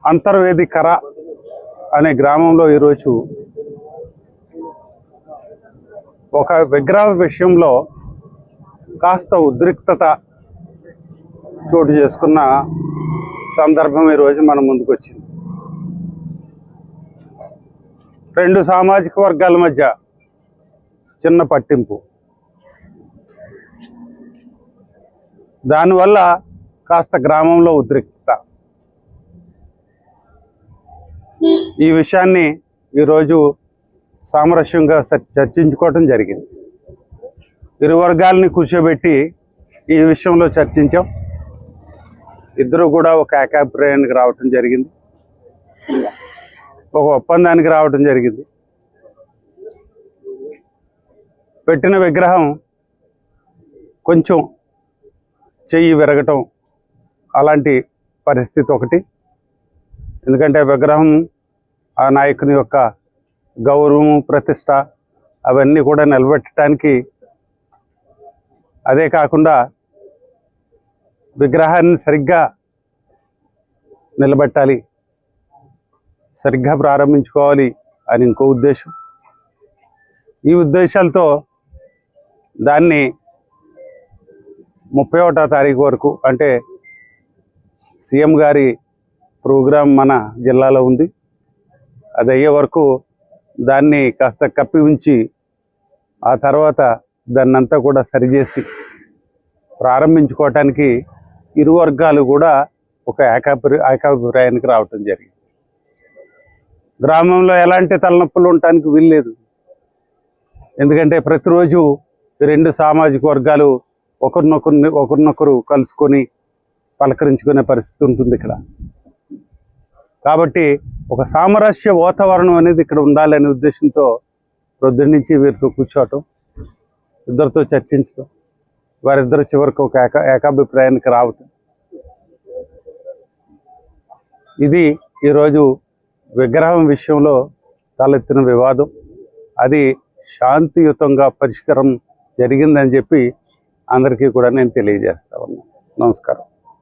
అంతర్వేదికర అనే గ్రామంలో ఈరోజు ఒక విగ్రహ విషయంలో కాస్త ఉద్రిక్తత చోటు చేసుకున్న సందర్భం ఈరోజు మన ముందుకు వచ్చింది. రెండు సామాజిక వర్గాల మధ్య చిన్న పట్టింపు, దానివల్ల కాస్త గ్రామంలో ఉద్రిక్తత. ఈ విషయాన్ని ఈరోజు సామరస్యంగా చర్చించుకోవటం జరిగింది. ఇరు వర్గాలని కూర్చోబెట్టి ఈ విషయంలో చర్చించాం. ఇద్దరు కూడా ఒక ఏకాభిప్రాయానికి రావటం జరిగింది, ఒక ఒప్పందానికి రావటం జరిగింది. పెట్టిన విగ్రహం కొంచెం చెయ్యి విరగటం అలాంటి పరిస్థితి ఒకటి. ఎందుకంటే విగ్రహం ఆ నాయకుని యొక్క గౌరవం, ప్రతిష్ట అవన్నీ కూడా నిలబెట్టడానికి, అదే కాకుండా విగ్రహాన్ని సరిగ్గా నిలబెట్టాలి, సరిగ్గా ప్రారంభించుకోవాలి అని ఇంకో ఉద్దేశం. ఈ ఉద్దేశాలతో దాన్ని 31వ తారీఖు వరకు, అంటే సీఎం గారి ప్రోగ్రాం మన జిల్లాలో ఉంది, అది అయ్యే వరకు దాన్ని కాస్త కప్పి ఉంచి ఆ తర్వాత దాన్నంతా కూడా సరిచేసి ప్రారంభించుకోవటానికి ఇరు వర్గాలు కూడా ఒక ఏకాభిప్రాయానికి రావటం జరిగింది. గ్రామంలో ఎలాంటి తలనొప్పులు ఉండటానికి వీల్లేదు. ఎందుకంటే ప్రతిరోజు రెండు సామాజిక వర్గాలు ఒకరినొకరు కలుసుకొని పలకరించుకునే పరిస్థితి ఉంటుంది ఇక్కడ. కాబట్టి ఒక సామరస్య వాతావరణం అనేది ఇక్కడ ఉండాలనే ఉద్దేశంతో ప్రొద్దున నుంచి వీరితో కూర్చోవటం, ఇద్దరితో చర్చించడం, వారిద్దరు చివరికి ఒక ఏకాభిప్రాయానికి రావటం. ఇది ఈరోజు విగ్రహం విషయంలో తలెత్తిన వివాదం. అది శాంతియుతంగా పరిష్కారం జరిగిందని చెప్పి అందరికీ కూడా నేను తెలియజేస్తా ఉన్నాను. నమస్కారం.